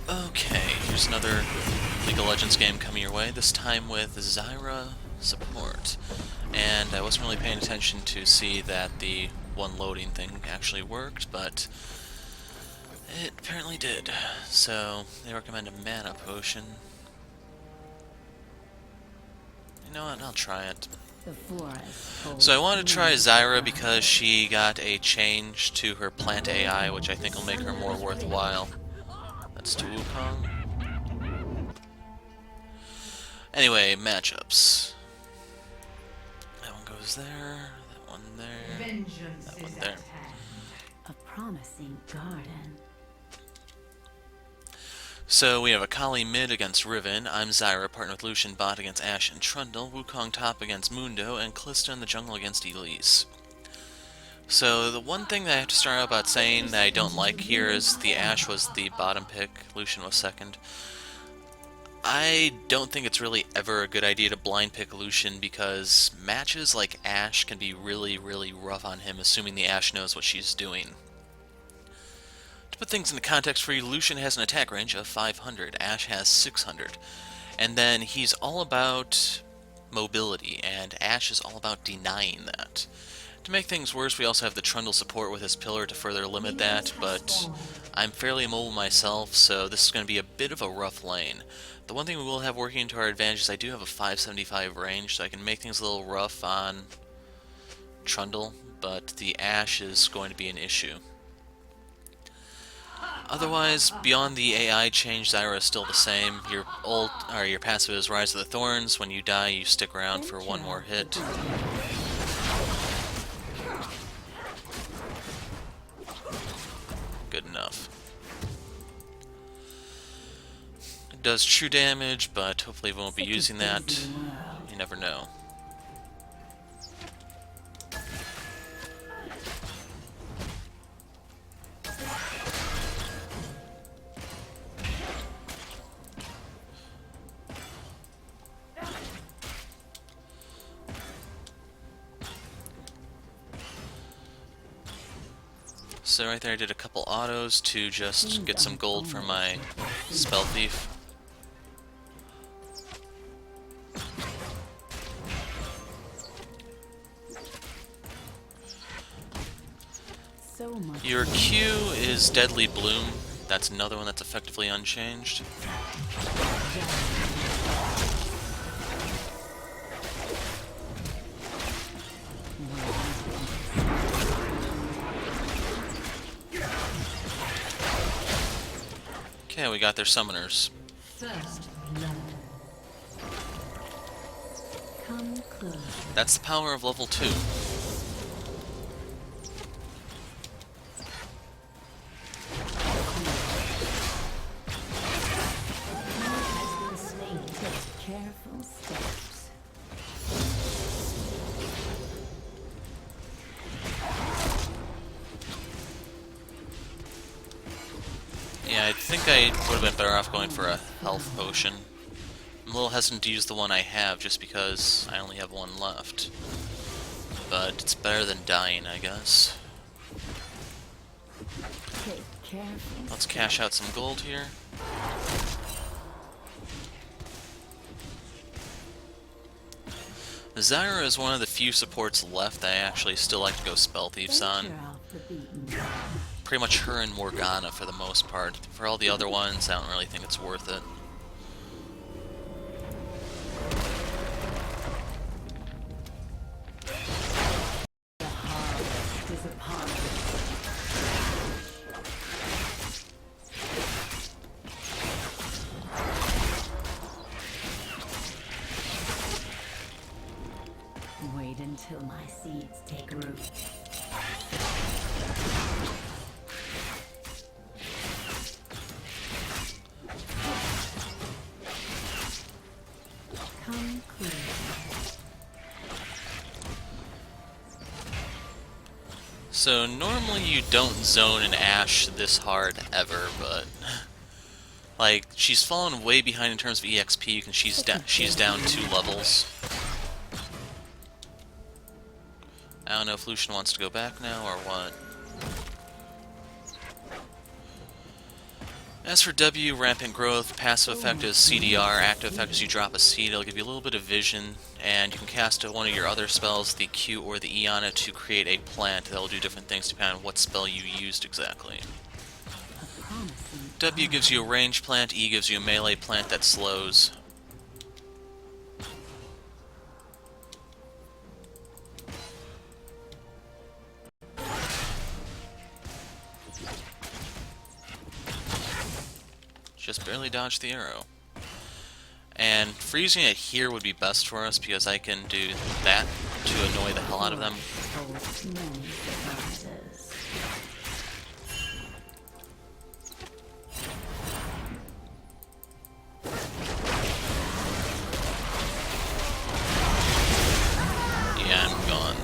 Okay, here's another League of Legends game coming your way, this time with Zyra support. And I wasn't really paying attention to see that the one loading thing actually worked, but it apparently did. So, they recommend a mana potion. You know what, I'll try it. So I want to try Zyra because she got a change to her plant AI, which I think will make her more worthwhile. That's to Wukong. Anyway, matchups. That one goes there, that one there, that one there. A promising garden. So we have Akali mid against Riven, I'm Zyra, partner with Lucian bot against Ashe and Trundle, Wukong top against Mundo, and Kalista in the jungle against Elise. So the one thing that I have to start out about saying that I don't like here is the Ashe was the bottom pick, Lucian was second. I don't think it's really ever a good idea to blind pick Lucian because matches like Ashe can be really, really rough on him, assuming the Ashe knows what she's doing. To put things into context for you, Lucian has an attack range of 500, Ashe has 600, and then he's all about mobility, and Ashe is all about denying that. To make things worse, we also have the Trundle support with his pillar to further limit that, but I'm fairly immobile myself, so this is going to be a bit of a rough lane. The one thing we will have working to our advantage is I do have a 575 range, so I can make things a little rough on Trundle, but the Ashe is going to be an issue. Otherwise, beyond the AI change, Zyra is still the same. Your ult, or your passive is Rise of the Thorns. When you die, you stick around for one more hit. Good enough. It does true damage, but hopefully we won't be using that. You never know. So right there I did a couple autos to just get some gold for my Spell Thief. Your Q is Deadly Bloom. That's another one that's effectively unchanged. Okay, we got their summoners. That's the power of level 2. Yeah, I think I would have been better off going for a health potion. I'm a little hesitant to use the one I have just because I only have one left. But it's better than dying, I guess. Let's cash out some gold here. Zyra is one of the few supports left that I actually still like to go Spell Thieves on. Pretty much her and Morgana for the most part. For all the other ones, I don't really think it's worth it. Wait until my seeds take root. Come clear. So normally you don't zone an Ashe this hard ever, but like she's fallen way behind in terms of EXP because she's down 2 levels. I don't know if Lucian wants to go back now or what. As for W, rampant growth, passive effect is CDR, active effect is you drop a seed, it'll give you a little bit of vision, and you can cast one of your other spells, the Q or the E on it, to create a plant that will do different things depending on what spell you used exactly. W gives you a range plant, E gives you a melee plant that slows. Just barely dodged the arrow. And freezing it here would be best for us because I can do that to annoy the hell out of them. Yeah, I'm gone.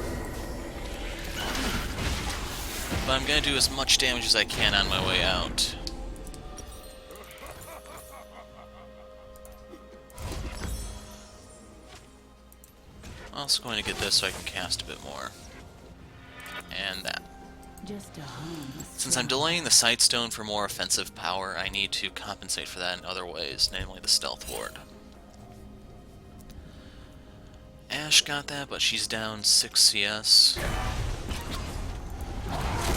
But I'm gonna do as much damage as I can on my way out. I'm also going to get this so I can cast a bit more. And that. Since I'm delaying the Sightstone for more offensive power, I need to compensate for that in other ways, namely the Stealth Ward. Ashe got that, but she's down 6 CS.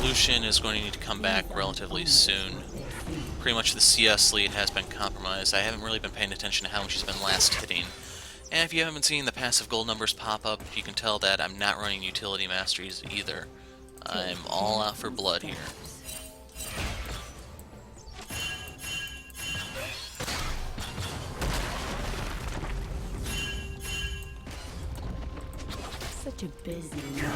Lucian is going to need to come back relatively soon. Pretty much the CS lead has been compromised. I haven't really been paying attention to how much he's been last hitting. And if you haven't been seeing the passive gold numbers pop up, you can tell that I'm not running utility masteries either. I'm all out for blood here. Such a busy man.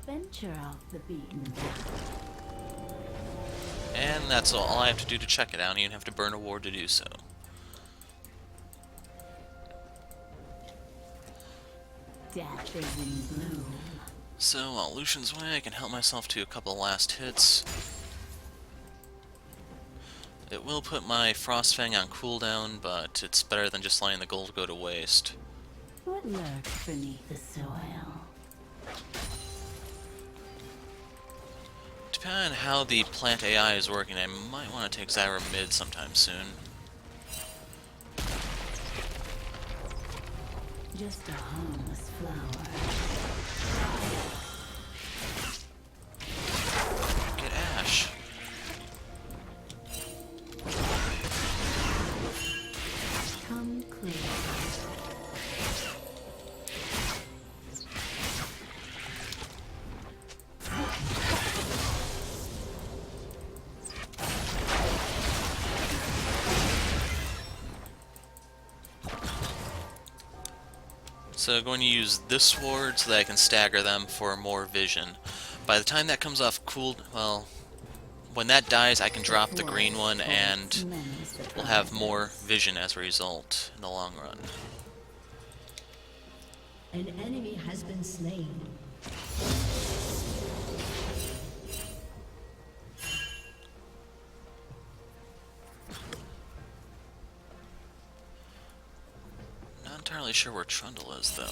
Venture off the beaten path. And that's all I have to do to check it out. I don't even have to burn a ward to do so. Death is in bloom. So while Lucian's away, I can help myself to a couple last hits. It will put my Frostfang on cooldown, but it's better than just letting the gold go to waste. What lurks beneath the soil? Depending on how the plant AI is working, I might want to take Zyra mid sometime soon. Just a harmless flower. Get Ashe. Come clear. So I'm going to use this ward so that I can stagger them for more vision. By the time that comes off well, when that dies I can drop the green one and we'll have more vision as a result in the long run. An enemy has been slain. Not entirely sure where Trundle is though.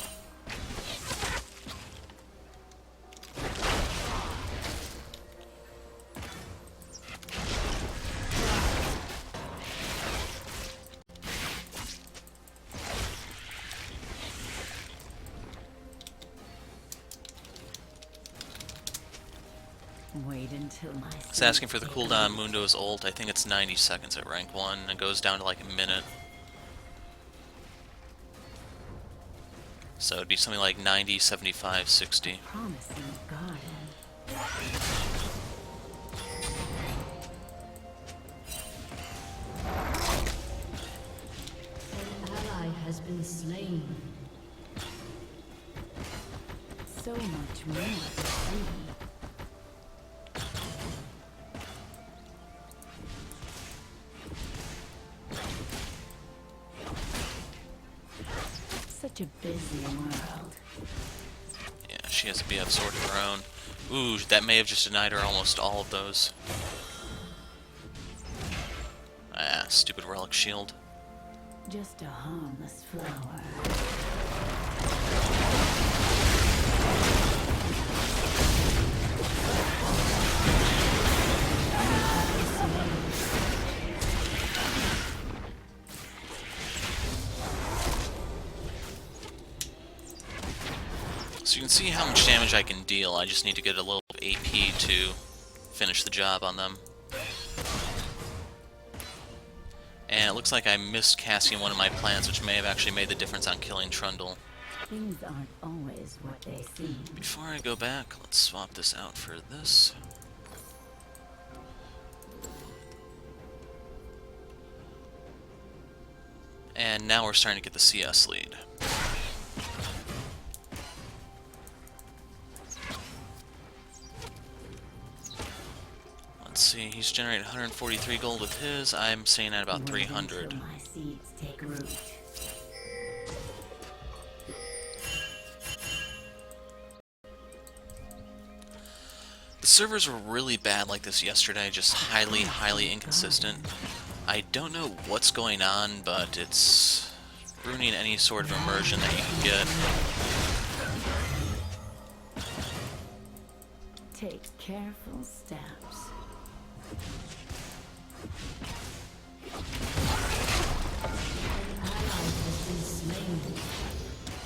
Wait until my It's asking for the cooldown Mundo's ult. I think it's 90 seconds at rank 1 and it goes down to like a minute. So it'd be something like 90, 75, 60. promising garden. An ally has been slain. So much more to see. Such a busy world. Yeah, she has a BF sword of her own. Ooh, that may have just denied her almost all of those. Ah, stupid relic shield. Just a harmless flower. So you can see how much damage I can deal. I just need to get a little AP to finish the job on them. And it looks like I missed casting one of my plans, which may have actually made the difference on killing Trundle. Things aren't always what they seem. Before I go back, let's swap this out for this. And now we're starting to get the CS lead. Let's see, he's generating 143 gold with his. I'm staying at about 300. My seeds take root. The servers were really bad like this yesterday, just highly inconsistent. I don't know what's going on, but it's ruining any sort of immersion that you can get. Take careful steps.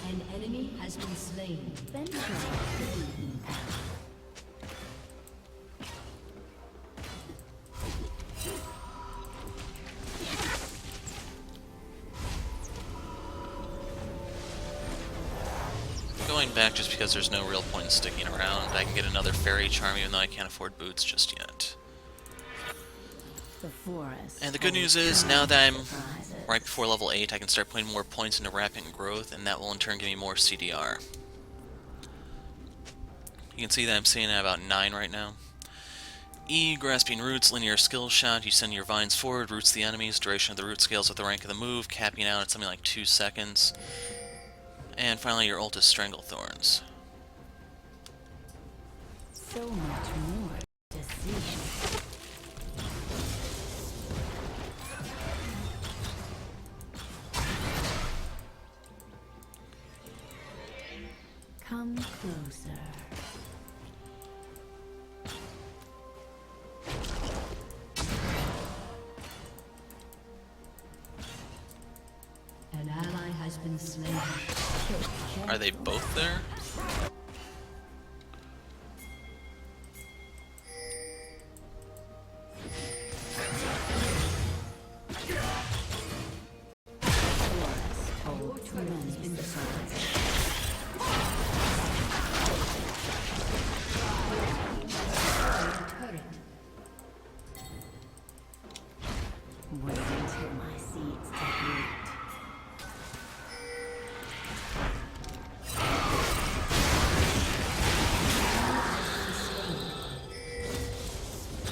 An enemy has been slain. Venture off the beaten path. Going back just because there's no real point in sticking around. I can get another fairy charm even though I can't afford boots just yet. The forest. And the good news is, now that I'm right before level 8, I can start putting more points into rapid growth, and that will in turn give me more CDR. You can see that I'm sitting at about 9 right now. E, grasping roots, linear skill shot, you send your vines forward, roots the enemies, duration of the root scales with the rank of the move, capping out at something like 2 seconds. And finally your ult is Strangle Thorns. So much more to see. Come closer. An ally has been slain. Are they both there? Wait until my seeds take root.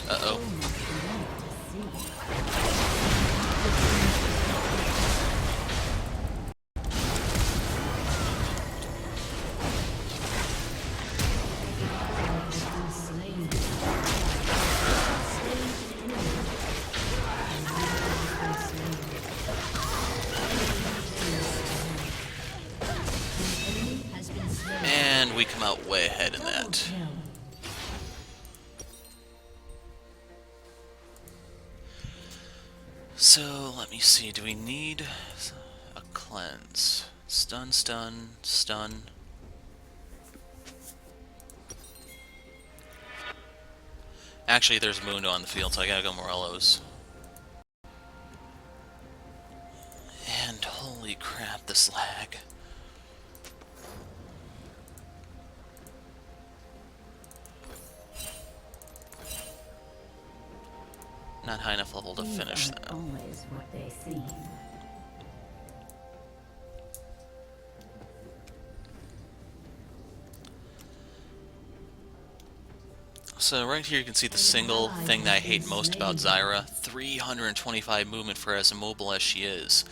Uh-oh. And we come out way ahead in that. So, let me see, do we need a cleanse? Stun, stun, stun. Actually, there's Mundo on the field, so I gotta go Morello's. And holy crap, this lag. Not high enough level to finish Things aren't that. always what they seem. So right here you can see the single thing that I hate most about Zyra. 325 movement for as immobile as she is.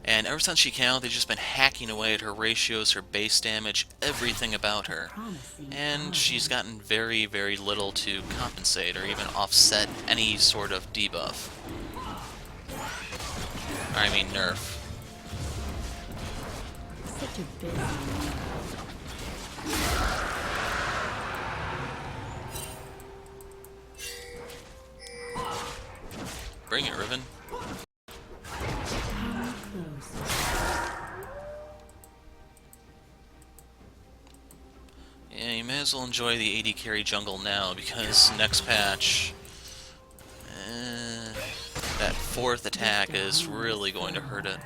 And ever since she came out, they've just been hacking away at her ratios, her base damage, everything about her. And she's gotten very little to compensate or even offset any sort of debuff. I mean nerf. Such a busy world. Bring it, Riven. Come closer. Yeah, you may as well enjoy the AD carry jungle now, because next patch, that fourth attack is really going to hurt it.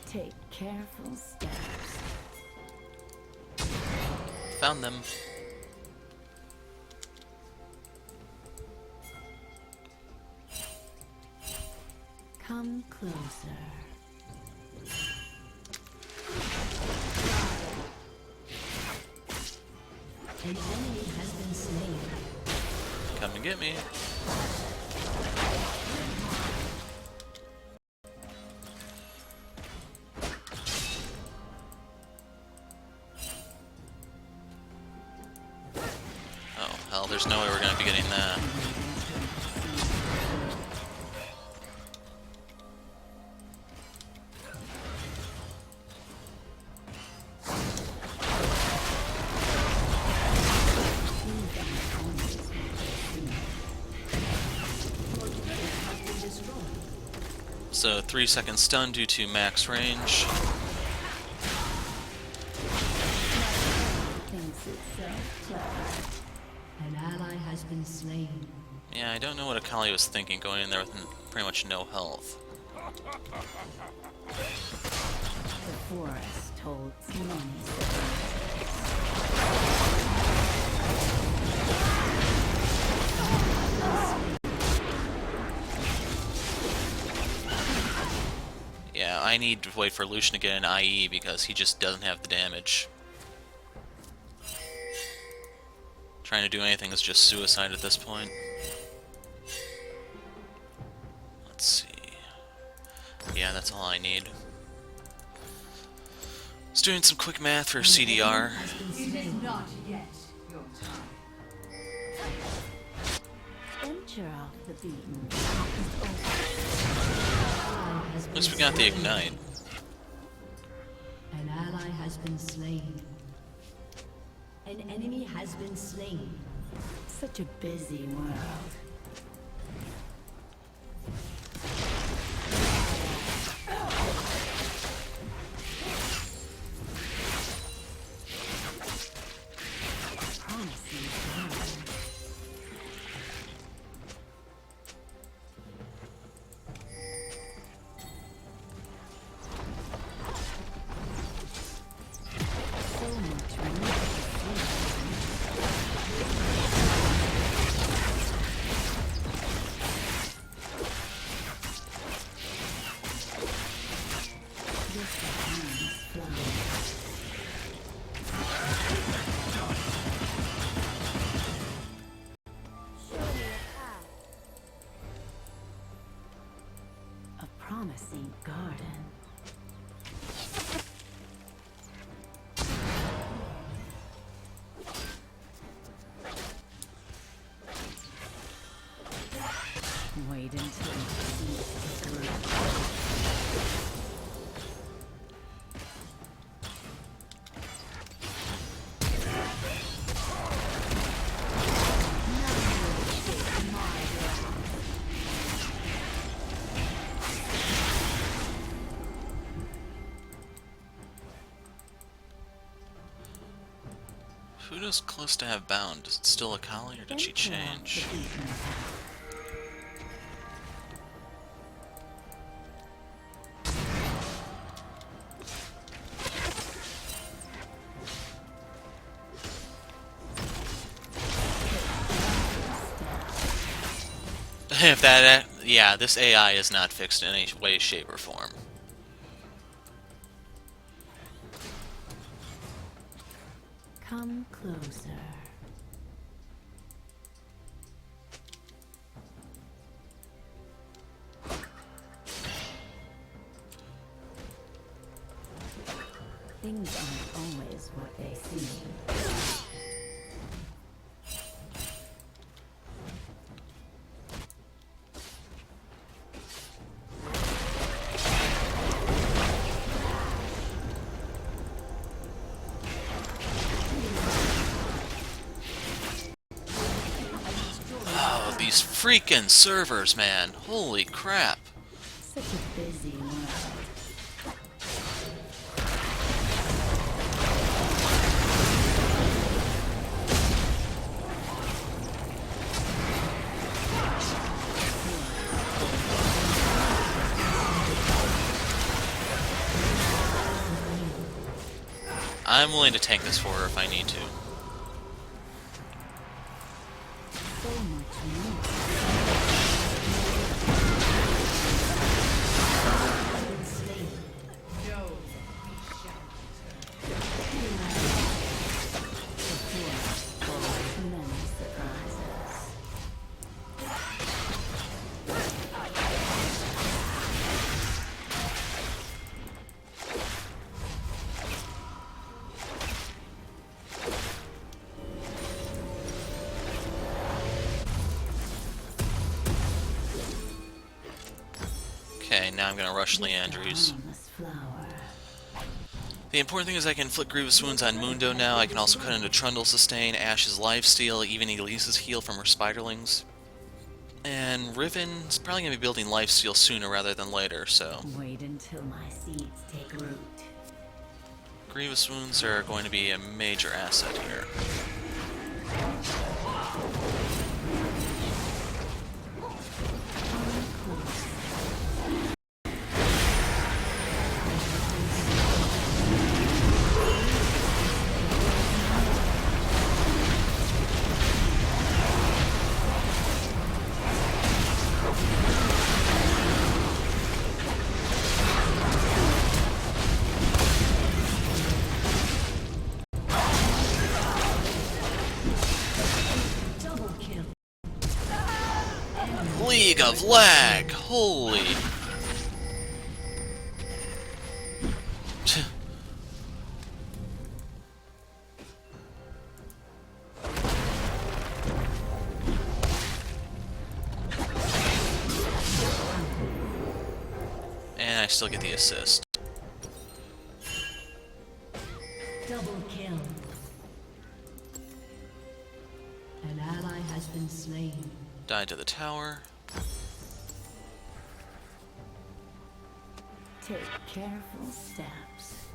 Take careful steps. Found them. Come closer. An enemy has been slain. Come and get me. Oh, hell, there's no way we're gonna be getting that. So 3-second stun due to max range. Thinks itself clever. An ally has been slain. Yeah, I don't know what Akali was thinking going in there with pretty much no health. The forest holds many Yeah, I need to wait for Lucian to get an IE because he just doesn't have the damage. Trying to do anything is just suicide at this point. Let's see. Yeah, that's all I need. Just doing some quick math for CDR. venture off the beaten. At least we got the ignite. An ally has been slain. An enemy has been slain. Such a busy world. Promising ground. So much more to see. This hand is flowing. A promising garden. Wait until you see the grow. Who does Kalista have bound? Is it still Akali or did she change? If that, yeah, this AI is not fixed in any way, shape, or form. Come closer. Things aren't always what they seem. these freaking servers, man. Holy crap. Such a busy world. I'm willing to tank this for her if I need to. So much more. Many surprises. Okay, now I'm gonna rush Leandry's. Harmless flower. The important thing is I can inflict grievous wounds on Mundo now. I can also cut into Trundle's sustain, Ashe's lifesteal, even Elise's heal from her spiderlings. And Riven's probably going to be building lifesteal sooner rather than later, so... Wait until my seeds take root. Grievous wounds are going to be a major asset here. League of Lag! Holy... And I still get the assist. Double kill. An ally has been slain. Died to the tower. Take careful steps.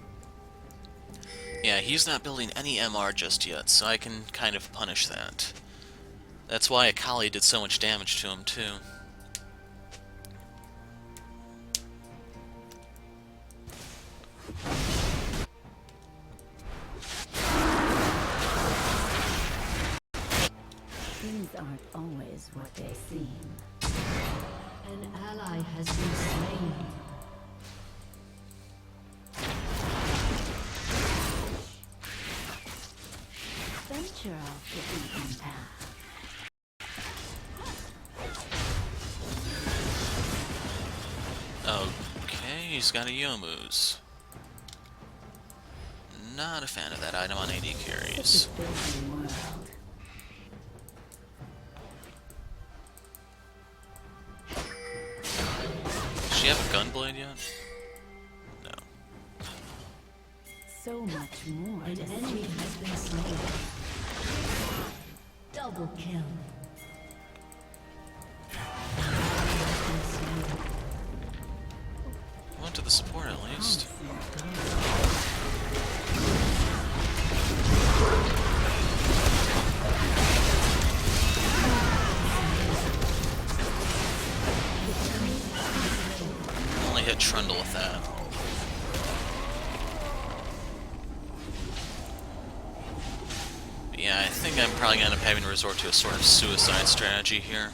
Yeah, he's not building any MR just yet, so I can kind of punish that. That's why Akali did so much damage to him, too. Things aren't always what they seem. An ally has been slain. Venture off the beaten path. Okay, he's got a Yomu's. Not a fan of that item on AD carries. Such a busy world. Does she have a gunblade yet? No. So much more An to enemy see. has been slain. Double kill. Went to the support at least. Only hit Trundle with that. But yeah, I think I'm probably gonna end up having to resort to a sort of suicide strategy here.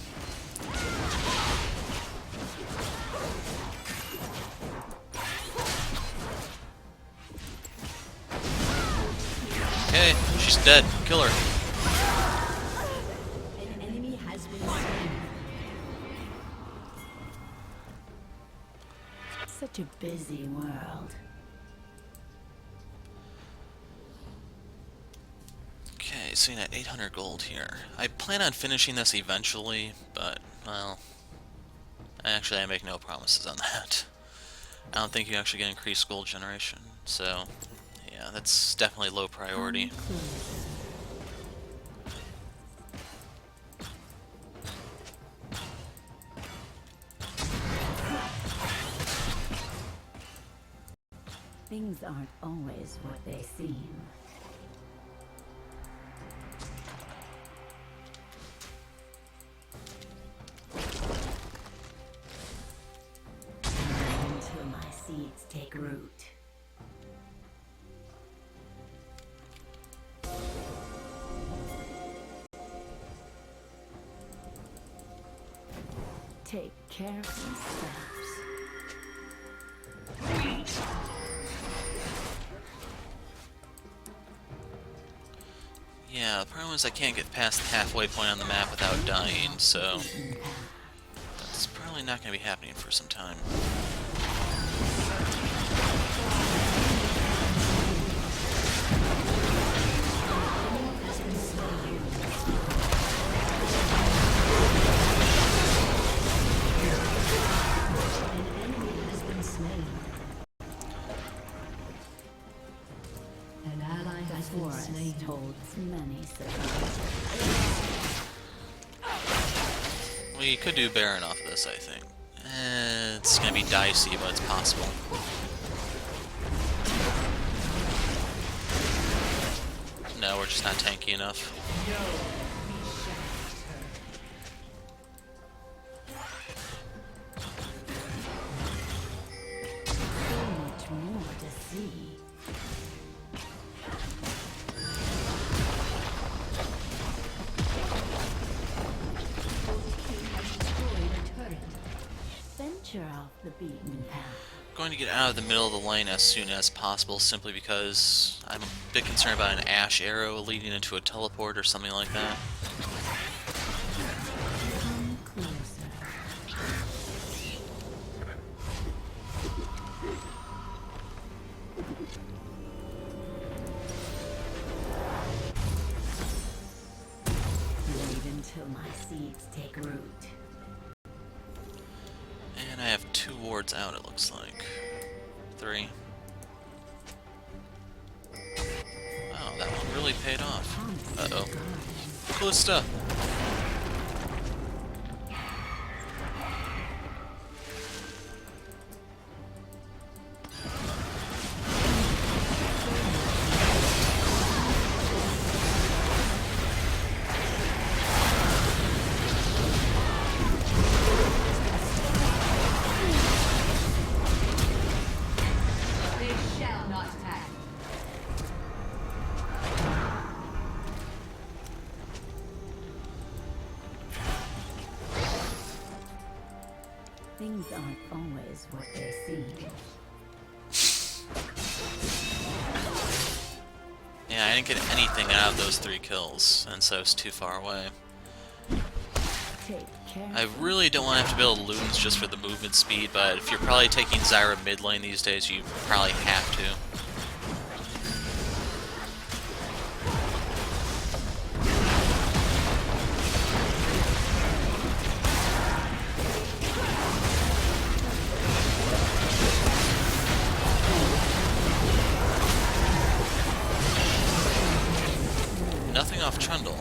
Okay, she's dead. Kill her. An enemy has been slain. Such a busy world. Okay, so you got 800 gold here. I plan on finishing this eventually, but, well... Actually, I make no promises on that. I don't think you actually get increased gold generation, so... Yeah, that's definitely low priority. Things aren't always what they seem. Until my seeds take root. Take careful steps. Yeah, the problem is I can't get past the halfway point on the map without dying, so that's probably not going to be happening for some time. Holds many surprises. We could do Baron off of this, I think. It's gonna be dicey, but it's possible. No, we're just not tanky enough. So much more to see. Venture off the beaten path. I'm going to get out of the middle of the lane as soon as possible, simply because I'm a bit concerned about an Ashe arrow leading into a teleport or something like that. Come closer. Wait until my seeds take root. And I have 2 wards out, it looks like. 3. Wow, that one really paid off. Uh-oh. Kalista! Things aren't always what they seem. Yeah, I didn't get anything out of those 3 kills, and so it's too far away. Take care. I really don't want to have to build loons just for the movement speed, but if you're probably taking Zyra mid lane these days, you probably have to. Nothing off Trundle.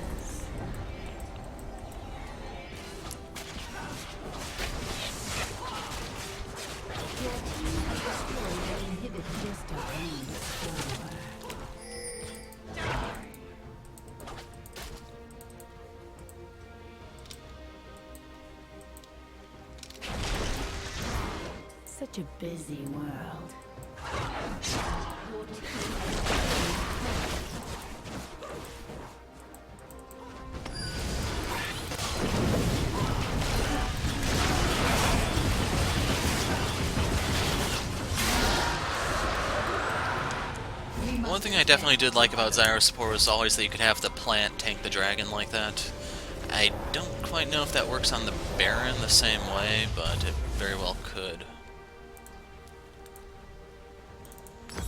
Such a busy world. One thing I definitely did like about Zyra's support was always that you could have the plant tank the dragon like that. I don't quite know if that works on the Baron the same way, but it very well could.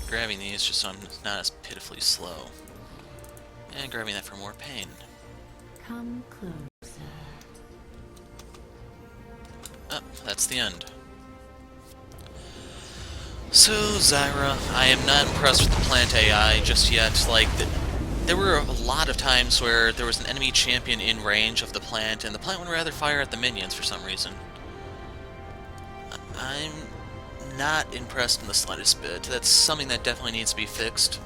Grabbing these just so I'm not as pitifully slow. And grabbing that for more pain. Come closer. Oh, that's the end. So, Zyra, I am not impressed with the plant AI just yet. Like, there were a lot of times where there was an enemy champion in range of the plant, and the plant would rather fire at the minions for some reason. I'm not impressed in the slightest bit. That's something that definitely needs to be fixed.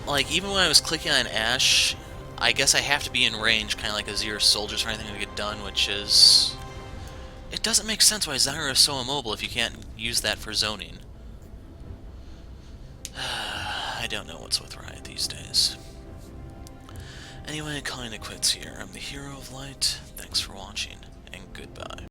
Like, even when I was clicking on Ashe, I guess I have to be in range, kind of like a Zyra soldiers for anything to get done, which is... It doesn't make sense why Zyra is so immobile if you can't use that for zoning. I don't know what's with Riot these days. Anyway, calling it quits here. I'm the Hero of Light. Thanks for watching, and goodbye.